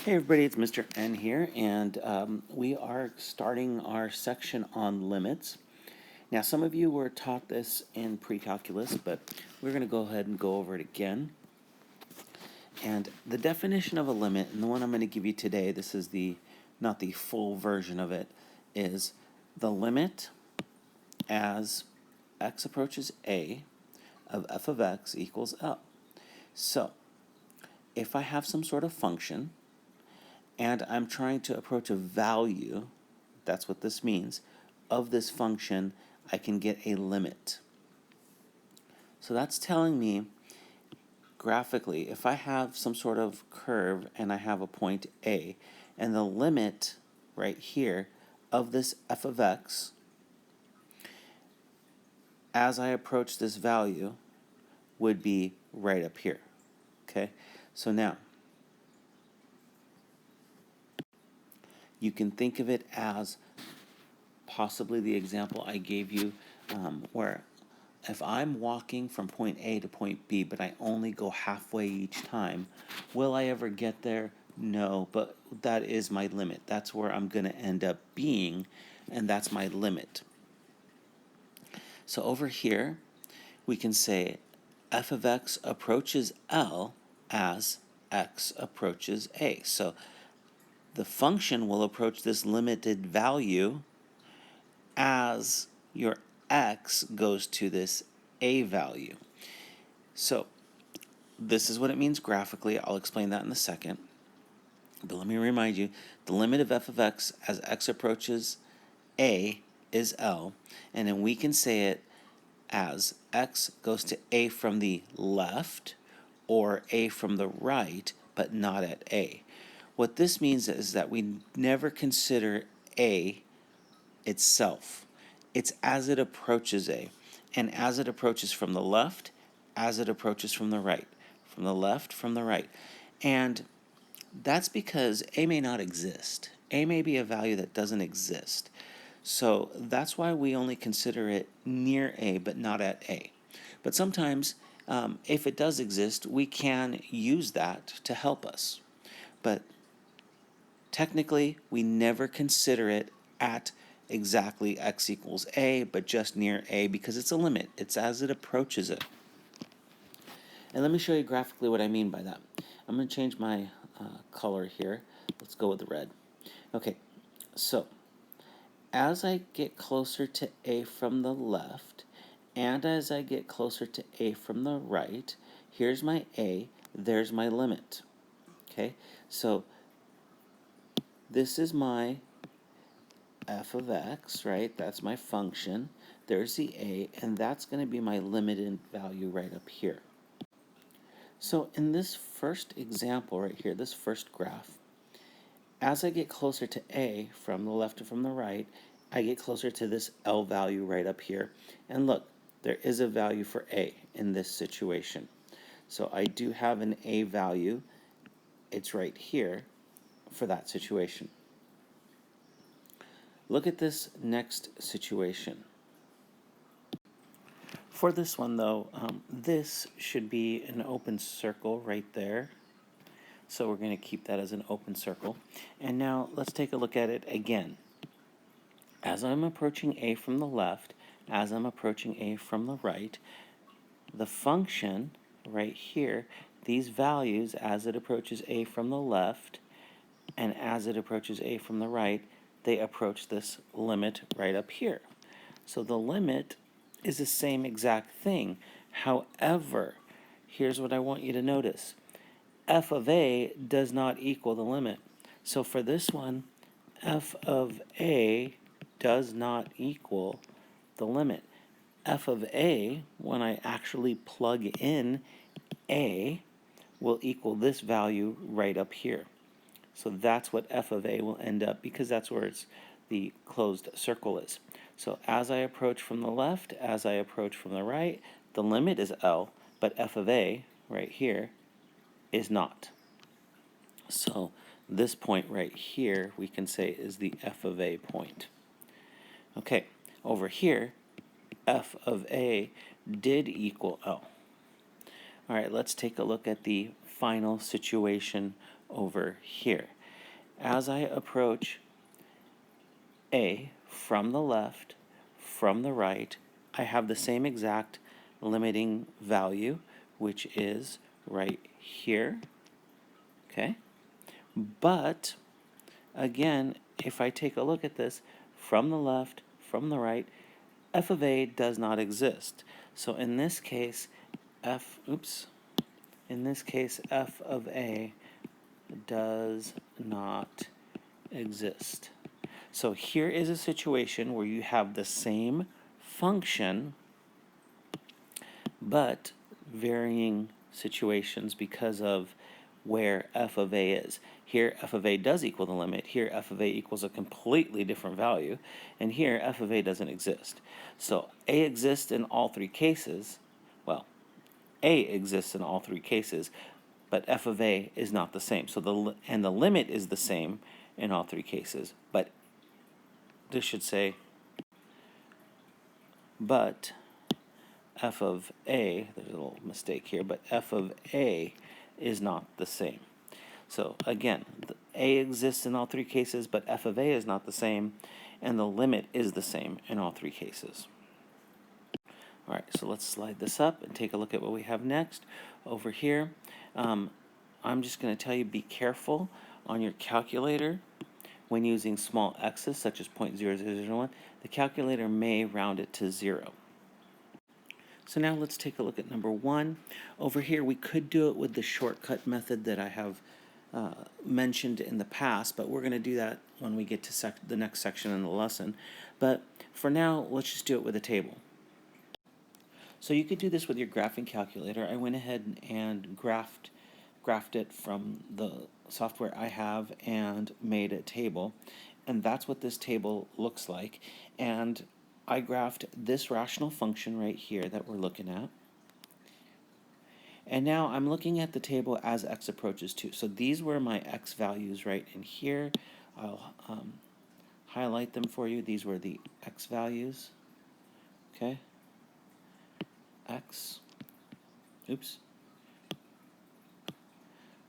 Hey everybody, it's Mr. N here, and we are starting our section on limits. Now, some of you were taught this in pre-calculus, but we're going to go ahead and go over it again. And the definition of a limit, and the one I'm going to give you today, this is not the full version of it, is the limit as x approaches a of f of x equals L. So, if I have some sort of function, and I'm trying to approach a value, that's what this means, of this function, I can get a limit. So that's telling me, graphically, if I have some sort of curve and I have a point A, and the limit right here of this f of x, as I approach this value, would be right up here. Okay? So now, you can think of it as possibly the example I gave you, where if I'm walking from point A to point B, but I only go halfway each time, will I ever get there? No, but that is my limit. That's where I'm going to end up being, and that's my limit. So over here, we can say f of x approaches L as x approaches A. So the function will approach this limited value as your x goes to this a value. So this is what it means graphically. I'll explain that in a second. But let me remind you, the limit of f of x as x approaches a is L, and then we can say it as x goes to a from the left or a from the right, but not at a. What this means is that we never consider a itself. It's as it approaches a, and as it approaches from the left, as it approaches from the right, from the left, from the right. And that's because a may not exist. A may be a value that doesn't exist. So that's why we only consider it near a, but not at a. But sometimes, if it does exist, we can use that to help us. But technically, we never consider it at exactly x equals a, but just near a, because it's a limit. It's as it approaches it. And let me show you graphically what I mean by that. I'm going to change my color here. Let's go with the red. Okay, so as I get closer to a from the left, and as I get closer to a from the right, here's my a, there's my limit. Okay, so this is my f of x, right? That's my function. There's the a, and that's going to be my limited value right up here. So in this first example right here, this first graph, as I get closer to a from the left and from the right, I get closer to this L value right up here. And look, there is a value for a in this situation. So I do have an a value. It's right here for that situation. Look at this next situation. For this one, though, this should be an open circle right there. So we're going to keep that as an open circle. And now let's take a look at it again. As I'm approaching a from the left, as I'm approaching a from the right, the function right here, these values, as it approaches a from the left and as it approaches a from the right, they approach this limit right up here. So the limit is the same exact thing. However, here's what I want you to notice. F of a does not equal the limit. So for this one, f of a does not equal the limit. F of a, when I actually plug in a, will equal this value right up here. So that's what f of a will end up, because that's where the closed circle is. So as I approach from the left, as I approach from the right, the limit is L, but f of a right here is not. So this point right here we can say is the f of a point. Okay, over here, f of a did equal L. All right, let's take a look at the final situation over here. as I approach A from the left, from the right, I have the same exact limiting value, which is right here, okay? But, again, if I take a look at this, from the left, from the right, f of a does not exist. So in this case, f of a does not exist. So here is a situation where you have the same function, but varying situations because of where f of a is. Here f of a does equal the limit, here f of a equals a completely different value, and here f of a doesn't exist. So a exists in all three cases. Well, a exists in all three cases, but f of a is not the same. So the limit is the same in all three cases, but this should say, but f of a, there's a little mistake here, but f of a is not the same. So again, a exists in all three cases, but f of a is not the same, and the limit is the same in all three cases. All right, so let's slide this up and take a look at what we have next. Over here, I'm just going to tell you, be careful on your calculator when using small x's, such as 0.0001. The calculator may round it to 0. So now let's take a look at number 1. Over here, we could do it with the shortcut method that I have mentioned in the past, but we're going to do that when we get to the next section in the lesson. But for now, let's just do it with a table. So you could do this with your graphing calculator. I went ahead and graphed it from the software I have and made a table. And that's what this table looks like. And I graphed this rational function right here that we're looking at. And now I'm looking at the table as x approaches 2. So these were my x values right in here. I'll highlight them for you. These were the x values. Okay. X. Oops.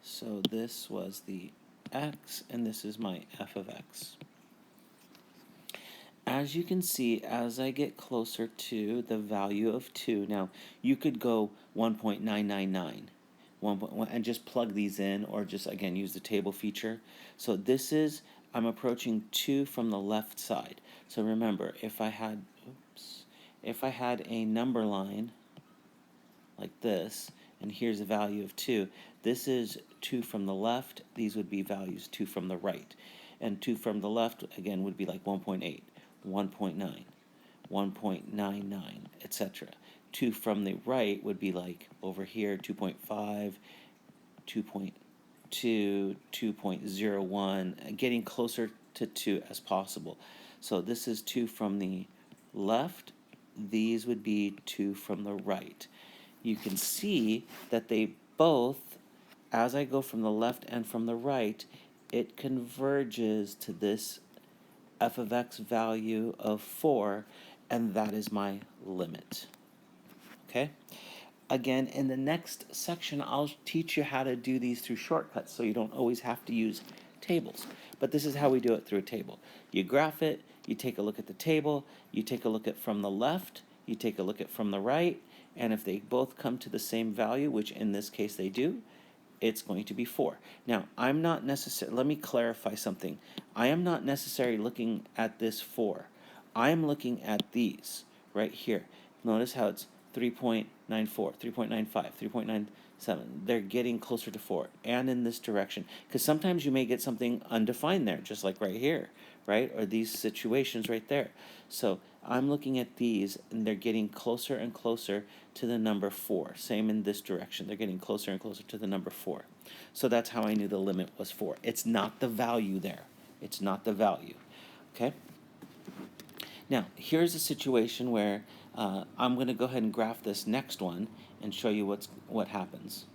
So this was the x, and this is my f of x. As you can see, as I get closer to the value of 2, now you could go 1.999 and just plug these in, or just again use the table feature. So this is, I'm approaching 2 from the left side. So remember, if I had a number line like this, and here's a value of 2, this is 2 from the left, these would be values 2 from the right. And 2 from the left, again, would be like 1.8, 1.9, 1.99, etc. 2 from the right would be like over here, 2.5, 2.2, 2.01, getting closer to 2 as possible. So this is 2 from the left, these would be 2 from the right. You can see that they both, as I go from the left and from the right, it converges to this f of x value of 4, and that is my limit. Okay? Again, in the next section, I'll teach you how to do these through shortcuts, so you don't always have to use tables. But this is how we do it through a table. You graph it, you take a look at the table, you take a look at from the left, you take a look at from the right, and if they both come to the same value, which in this case they do, it's going to be 4. Now, I'm not necessarily, let me clarify something. I am not necessarily looking at this 4. I am looking at these right here. Notice how it's 3.94, 3.95, 3.97. They're getting closer to 4, and in this direction. Because sometimes you may get something undefined there, just like right here, right? Or these situations right there. So I'm looking at these, and they're getting closer and closer to the number 4. Same in this direction. They're getting closer and closer to the number 4. So that's how I knew the limit was 4. It's not the value there. It's not the value. Okay? Now, here's a situation where I'm going to go ahead and graph this next one and show you what happens.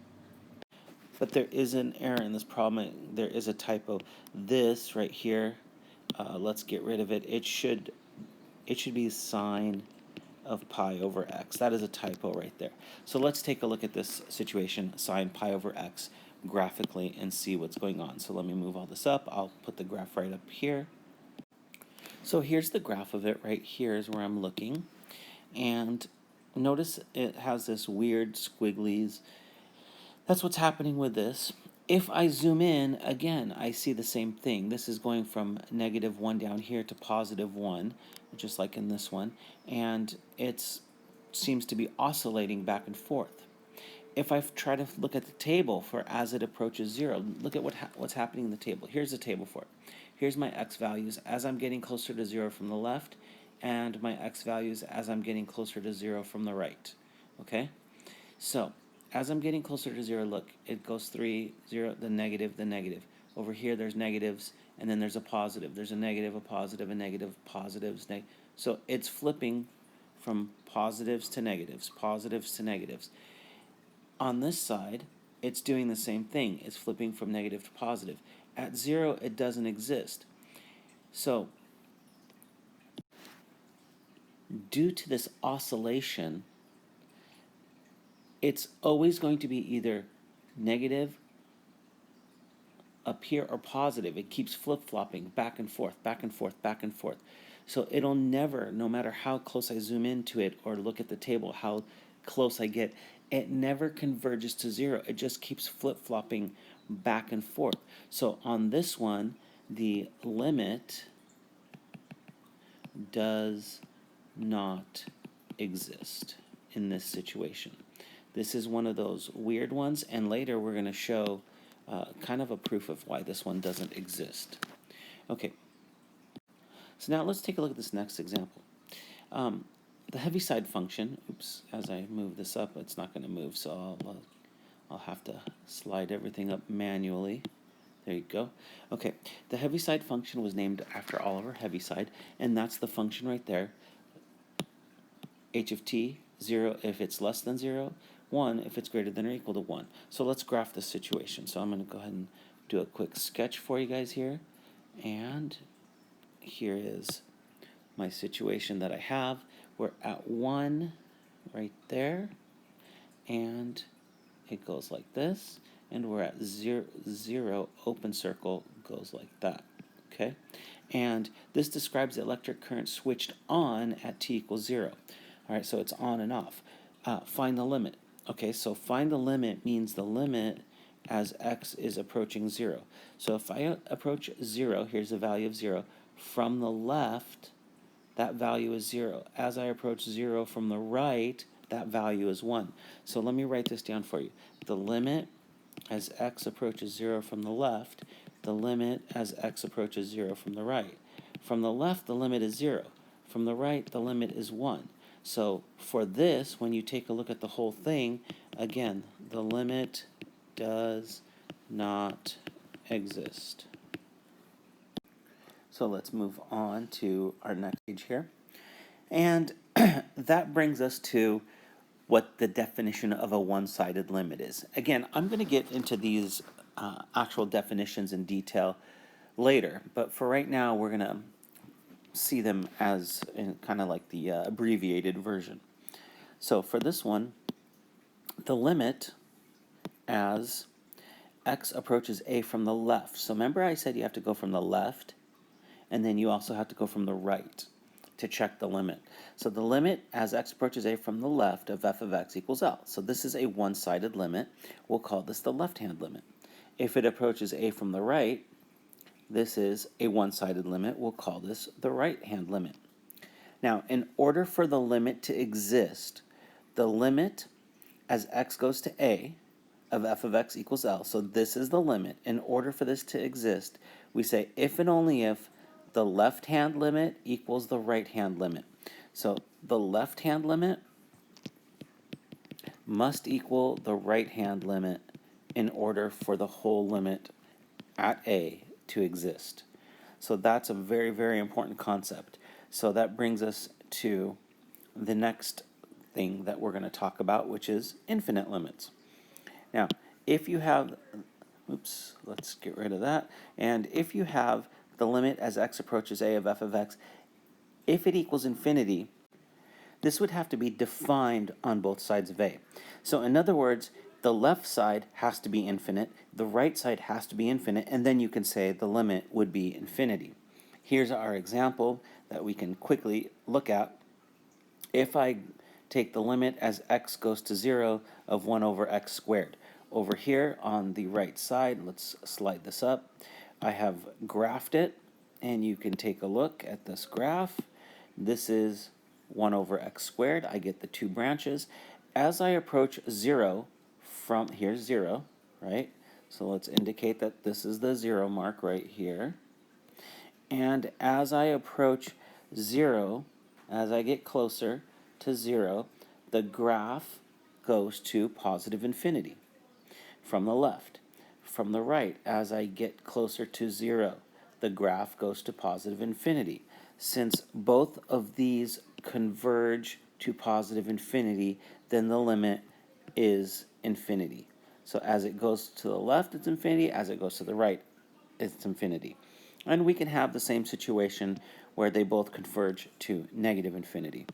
But there is an error in this problem. There is a typo. This right here, let's get rid of it. It should be sine of pi over x. That is a typo right there. So let's take a look at this situation, sine pi over x. graphically and see what's going on. So let me move all this up. I'll put the graph right up here. So here's the graph of it. Right here is where I'm looking. And notice it has this weird squigglies. That's what's happening with this. If I zoom in, again, I see the same thing. This is going from -1 down here to +1, just like in this one. And it seems to be oscillating back and forth. If I try to look at the table for as it approaches 0, look at what's happening in the table. Here's the table for it. Here's my x values as I'm getting closer to 0 from the left, and my x values as I'm getting closer to 0 from the right. Okay? So, as I'm getting closer to 0, look, it goes 3, 0, the negative, the negative. Over here, there's negatives, and then there's a positive. There's a negative, a positive, a negative, positives, so it's flipping from positives to negatives, positives to negatives. On this side, it's doing the same thing. It's flipping from negative to positive. At 0, it doesn't exist. So, due to this oscillation, it's always going to be either negative up here or positive. It keeps flip-flopping back and forth, back and forth, back and forth. So it'll never, no matter how close I zoom into it or look at the table, how close I get, it never converges to 0. It just keeps flip-flopping back and forth. So on this one, the limit does not exist in this situation. This is one of those weird ones, and later we're going to show kind of a proof of why this one doesn't exist. Okay, so now let's take a look at this next example. The Heaviside function, oops, as I move this up, it's not going to move, so I'll have to slide everything up manually. There you go. Okay, the Heaviside function was named after Oliver Heaviside, and that's the function right there. H of t, 0 if it's less than 0, 1 if it's greater than or equal to 1. So let's graph this situation. So I'm going to go ahead and do a quick sketch for you guys here. And here is my situation that I have. We're at 1 right there, and it goes like this. And we're at 0, 0, open circle, goes like that. Okay? And this describes the electric current switched on at t equals 0. All right, so it's on and off. Find the limit. Okay, so find the limit means the limit as x is approaching 0. So if I approach 0, here's the value of 0. From the left, that value is 0. As I approach 0 from the right, that value is 1. So let me write this down for you. The limit as x approaches 0 from the left, the limit as x approaches 0 from the right. From the left, the limit is 0. From the right, the limit is 1. So for this, when you take a look at the whole thing, again, the limit does not exist. So let's move on to our next page here. And that brings us to what the definition of a one-sided limit is. Again, I'm going to get into these actual definitions in detail later, but for right now, we're going to see them as in kind of like the abbreviated version. So for this one, the limit as x approaches a from the left. So remember I said you have to go from the left, and then you also have to go from the right to check the limit. So the limit as x approaches a from the left of f of x equals L. So this is a one-sided limit. We'll call this the left-hand limit. If it approaches a from the right, this is a one-sided limit. We'll call this the right-hand limit. Now, in order for the limit to exist, the limit as x goes to a of f of x equals L, so this is the limit. In order for this to exist, we say if and only if the left-hand limit equals the right-hand limit. So the left-hand limit must equal the right-hand limit in order for the whole limit at a to exist. So that's a very, very important concept. So that brings us to the next thing that we're going to talk about, which is infinite limits. Now, if you have, oops, let's get rid of that. And if you have the limit as x approaches a of f of x, if it equals infinity, this would have to be defined on both sides of a. So in other words, the left side has to be infinite, the right side has to be infinite, and then you can say the limit would be infinity. Here's our example that we can quickly look at. If I take the limit as x goes to 0 of 1 over x squared, over here on the right side, let's slide this up, I have graphed it, and you can take a look at this graph. This is 1 over x squared. I get the two branches. As I approach 0, from here's 0, right? So let's indicate that this is the 0 mark right here. And as I approach 0, as I get closer to 0, the graph goes to positive infinity from the left. From the right, as I get closer to 0, the graph goes to positive infinity. Since both of these converge to positive infinity, then the limit is infinity. So as it goes to the left, it's infinity. As it goes to the right, it's infinity. And we can have the same situation where they both converge to negative infinity.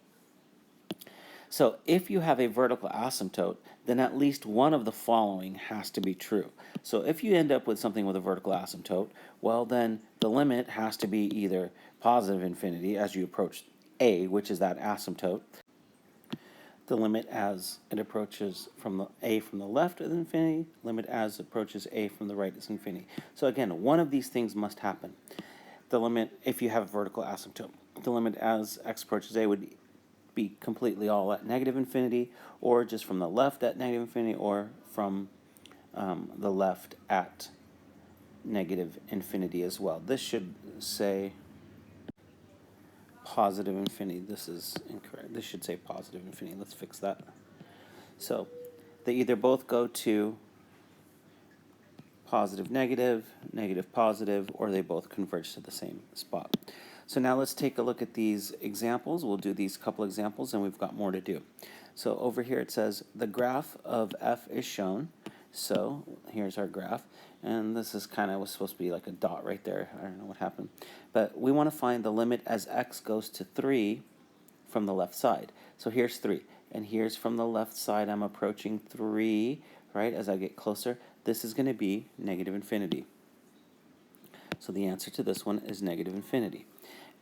So if you have a vertical asymptote, then at least one of the following has to be true. So if you end up with something with a vertical asymptote, well then the limit has to be either positive infinity as you approach a, which is that asymptote. The limit as it approaches from a from the left is infinity, limit as it approaches a from the right is infinity. So again, one of these things must happen. The limit, if you have a vertical asymptote, the limit as x approaches a would be completely all at negative infinity, or just from the left at negative infinity, or from the left at negative infinity as well. This should say positive infinity. This is incorrect. This should say positive infinity. Let's fix that. So they either both go to positive, negative, negative, positive, or they both converge to the same spot. So now let's take a look at these examples. We'll do these couple examples, and we've got more to do. So over here it says the graph of f is shown. So here's our graph, and this is kind of was supposed to be like a dot right there. I don't know what happened. But we want to find the limit as x goes to 3 from the left side. So here's 3, and here's from the left side I'm approaching 3, right, as I get closer. This is going to be negative infinity. So the answer to this one is negative infinity.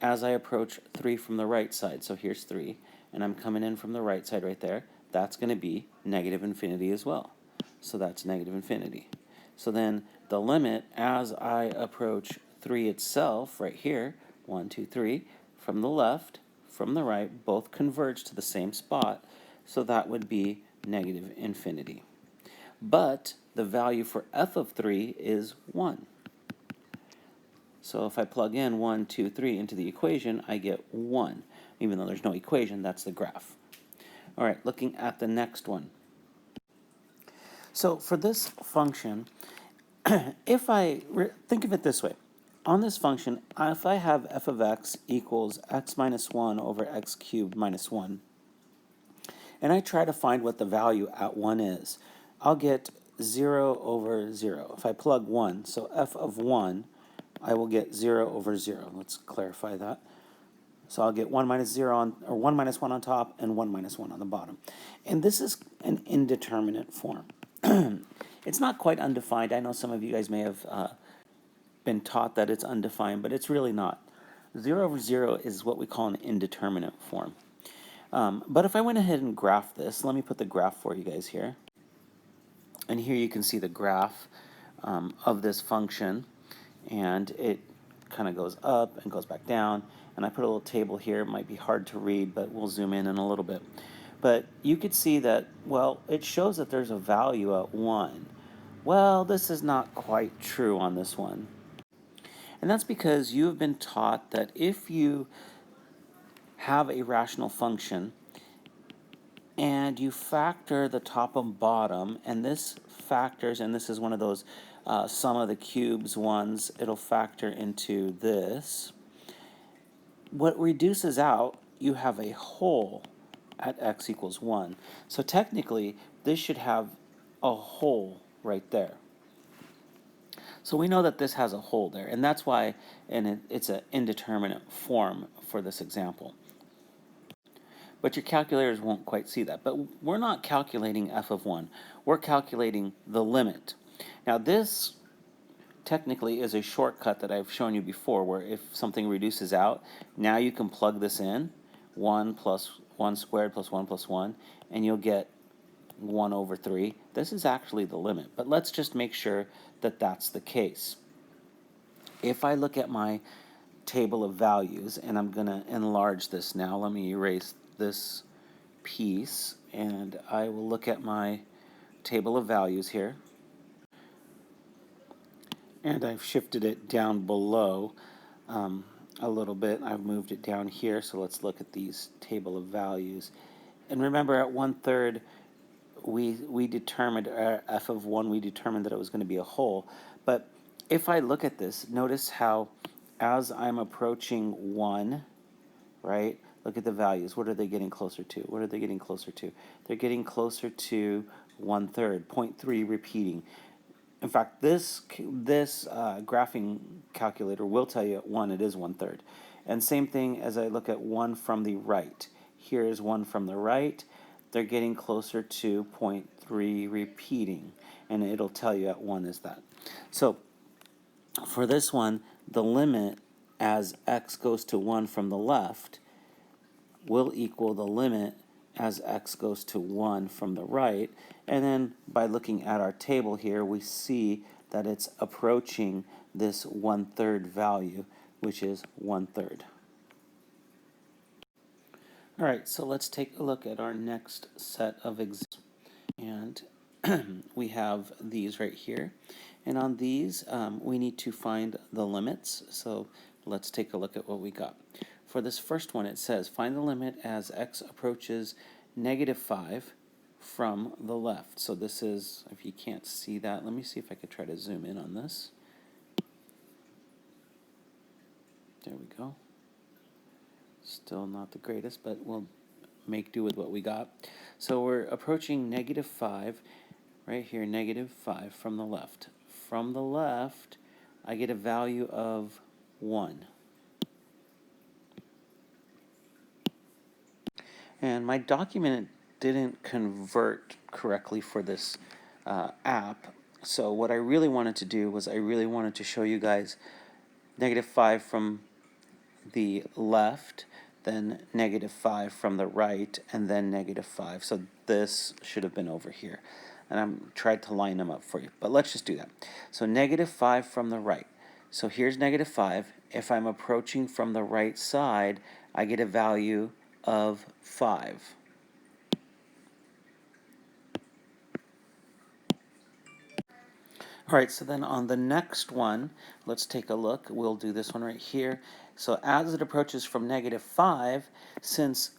As I approach 3 from the right side, so here's 3, and I'm coming in from the right side right there, that's going to be negative infinity as well. So that's negative infinity. So then the limit as I approach 3 itself, right here, 1, 2, 3, from the left, from the right, both converge to the same spot, so that would be negative infinity. But the value for f of 3 is 1. So if I plug in 1, 2, 3 into the equation, I get 1. Even though there's no equation, that's the graph. All right, looking at the next one. So for this function, if I think of it this way, on this function, if I have f of x equals x minus 1 over x cubed minus 1, and I try to find what the value at 1 is, I'll get 0 over 0. If I plug 1, so f of 1, I will get 0 over 0. Let's clarify that. So I'll get 1 minus 0 on, or 1 minus 1 on top and 1 minus 1 on the bottom. And this is an indeterminate form. It's not quite undefined. I know some of you guys may have been taught that it's undefined, but it's really not. 0 over 0 is what we call an indeterminate form. But if I went ahead and graphed this, let me put the graph for you guys here. And here you can see the graph of this function. And it kind of goes up and goes back down. And I put a little table here. It might be hard to read, but we'll zoom in a little bit. But you could see that, well, it shows that there's a value at 1. Well, this is not quite true on this one. And that's because you've been taught that if you have a rational function and you factor the top and bottom, and this factors, and this is one of those sum of the cubes ones, it'll factor into this. What reduces out, you have a whole at x equals 1. So technically, this should have a whole right there. So we know that this has a whole there, and that's why it's an indeterminate form for this example. but your calculators won't quite see that. But we're not calculating f of 1. We're calculating the limit. Now this technically is a shortcut that I've shown you before, where if something reduces out, now you can plug this in, 1 plus 1 squared plus 1 plus 1, and you'll get 1 over 3. This is actually the limit, but let's just make sure that that's the case. If I look at my table of values, and I'm going to enlarge this now, let me erase this piece, and I will look at my table of values here. And I've shifted it down below a little bit. I've moved it down here, so let's look at these table of values. And remember, at 1/3, we determined f of 1, we determined that it was going to be a whole. But if I look at this, notice how as I'm approaching 1, right, look at the values. What are they getting closer to? What are they getting closer to? They're getting closer to 1/3, 0.3 repeating. In fact, this graphing calculator will tell you at 1 it is 1/3. And same thing as I look at 1 from the right. Here is 1 from the right. They're getting closer to 0.3 repeating. And it'll tell you at 1 is that. So for this one, the limit as x goes to 1 from the left will equal the limit as x goes to 1 from the right. And then by looking at our table here, we see that it's approaching this 1/3 value, which is 1/3. All right, so let's take a look at our next set of examples. And we have these right here. And on these, we need to find the limits. So let's take a look at what we got. For this first one, it says, find the limit as x approaches -5 from the left. So this is, if you can't see that, let me see if I could try to zoom in on this. There we go. Still not the greatest, but we'll make do with what we got. So we're approaching -5, right here, -5 from the left. From the left, I get a value of 1. And my document didn't convert correctly for this app. So what I really wanted to do was I really wanted to show you guys -5 from the left, then -5 from the right, and then -5. So this should have been over here. And I'm tried to line them up for you. But let's just do that. So -5 from the right. So here's -5. If I'm approaching from the right side, I get a value of 5. All right, so then on the next one, let's take a look. We'll do this one right here. So as it approaches from -5, since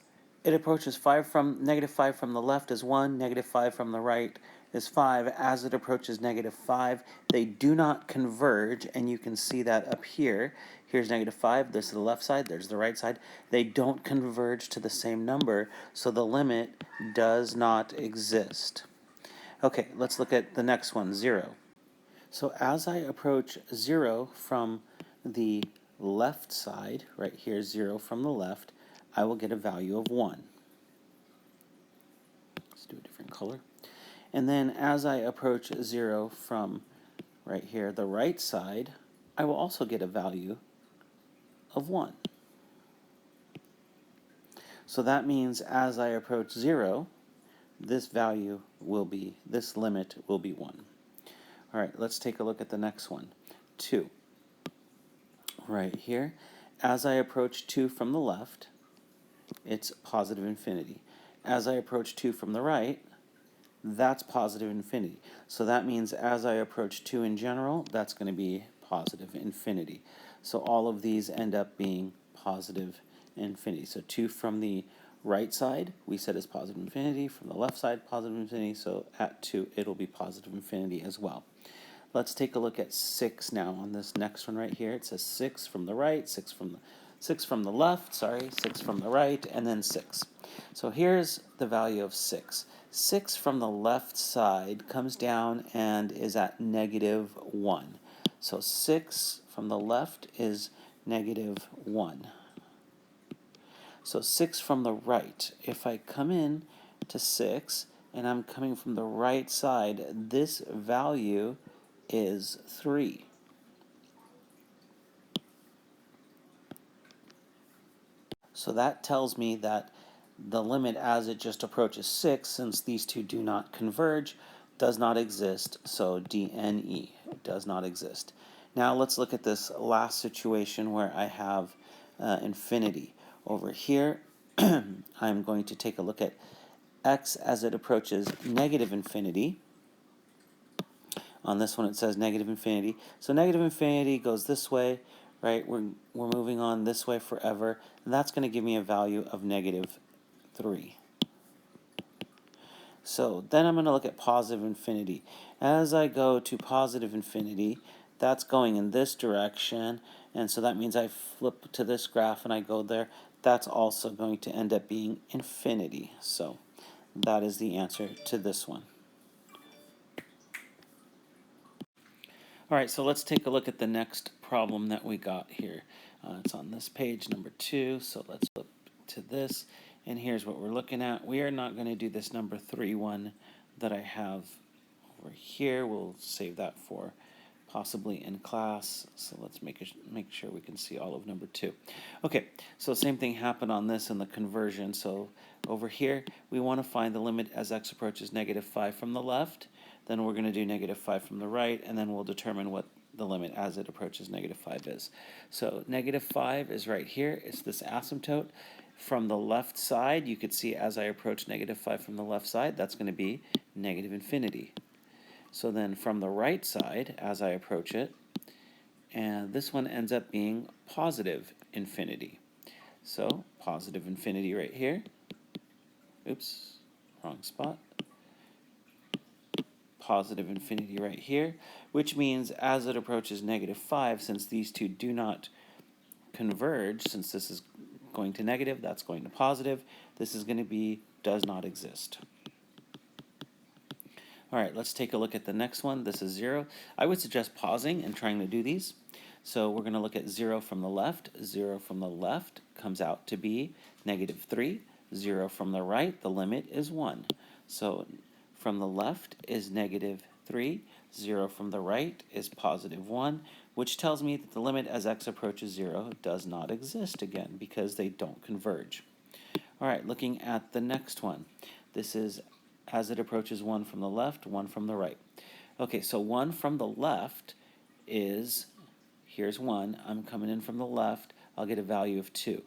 it approaches 5 from -5 from the left is 1, -5 from the right is 5. As it approaches -5, they do not converge, and you can see that up here. Here's -5, this is the left side, there's the right side. They don't converge to the same number, so the limit does not exist. Okay, let's look at the next one, 0. So as I approach 0 from the left side, right here, 0 from the left, I will get a value of 1. Let's do a different color. And then as I approach 0 from right here, the right side, I will also get a value of 1. So that means as I approach 0, this value will be, this limit will be 1. All right, let's take a look at the next one, 2. Right here, as I approach 2 from the left, it's positive infinity. As I approach 2 from the right, that's positive infinity. So that means as I approach 2 in general, that's going to be positive infinity. So all of these end up being positive infinity. So 2 from the right side, we said is positive infinity. From the left side, positive infinity. So at 2, it'll be positive infinity as well. Let's take a look at 6 now on this next one right here. It says 6 from the right, 6 from the left, 6 from the right, and then 6. So here's the value of 6. 6 from the left side comes down and is at -1. So 6 from the left is -1. So 6 from the right. If I come in to 6 and I'm coming from the right side, this value is 3. So that tells me that the limit as it just approaches 6, since these two do not converge, does not exist. So DNE does not exist. Now let's look at this last situation where I have infinity. Over here, I'm going to take a look at x as it approaches negative infinity. On this one it says negative infinity. So negative infinity goes this way, right? We're moving on this way forever, and that's going to give me a value of negative 3. So then I'm going to look at positive infinity. As I go to positive infinity, that's going in this direction, and so that means I flip to this graph and I go there. That's also going to end up being infinity. So that is the answer to this one. All right, so let's take a look at the next problem that we got here. It's on this page, number 2, so let's flip to this, and here's what we're looking at. We are not going to do this number 3 one that I have over here. We'll save that for possibly in class, so let's make sure we can see all of number 2. Okay, so same thing happened on this in the conversion. So over here, we want to find the limit as x approaches negative 5 from the left. Then we're going to do negative 5 from the right, and then we'll determine what the limit as it approaches negative 5 is. So negative 5 is right here. It's this asymptote. From the left side, you could see as I approach negative 5 from the left side, that's going to be negative infinity. So then from the right side, as I approach it, and this one ends up being positive infinity. So positive infinity right here. Oops, wrong spot. Positive infinity right here, which means as it approaches negative 5, since these two do not converge, since this is going to negative, that's going to positive, this is going to be does not exist. All right, let's take a look at the next one. This is 0. I would suggest pausing and trying to do these. So we're going to look at 0 from the left. 0 from the left comes out to be negative 3. 0 from the right, the limit is 1. So from the left is negative 3. 0 from the right is positive 1, which tells me that the limit as x approaches 0 does not exist again because they don't converge. All right, looking at the next one. This is as it approaches 1 from the left, 1 from the right. Okay, so 1 from the left is, here's 1, I'm coming in from the left, I'll get a value of 2.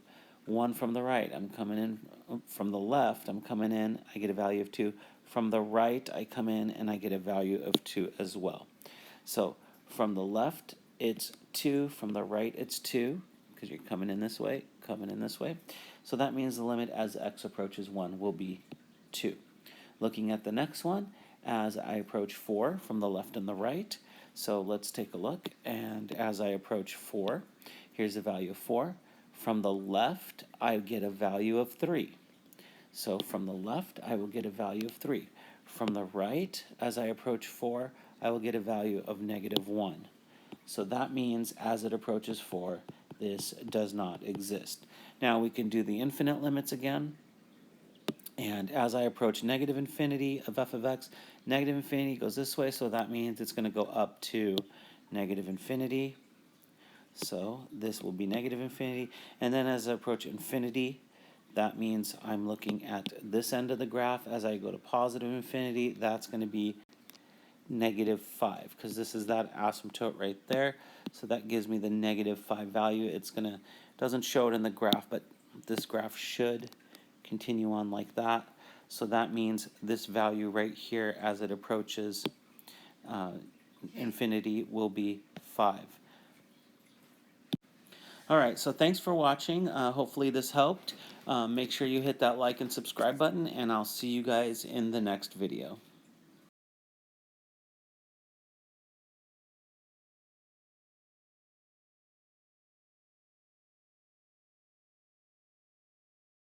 1 from the right, I'm coming in from the left, I'm coming in, I get a value of 2. From the right, I come in and I get a value of 2 as well. So from the left, it's 2. From the right, it's 2, because you're coming in this way, coming in this way. So that means the limit as x approaches 1 will be 2. Looking at the next one, as I approach 4 from the left and the right. So let's take a look, and as I approach 4, here's the value of 4. From the left, I get a value of 3. So from the left, I will get a value of 3. From the right, as I approach 4, I will get a value of negative 1. So that means as it approaches 4, this does not exist. Now we can do the infinite limits again. And as I approach negative infinity of f of x, negative infinity goes this way, so that means it's going to go up to negative infinity. So this will be negative infinity. And then as I approach infinity, that means I'm looking at this end of the graph. As I go to positive infinity, that's going to be negative 5, because this is that asymptote right there. So that gives me the negative 5 value. It's going to, doesn't show it in the graph, but this graph should continue on like that. So that means this value right here as it approaches infinity will be 5. All right, so thanks for watching. Hopefully this helped. Make sure you hit that like and subscribe button, and I'll see you guys in the next video.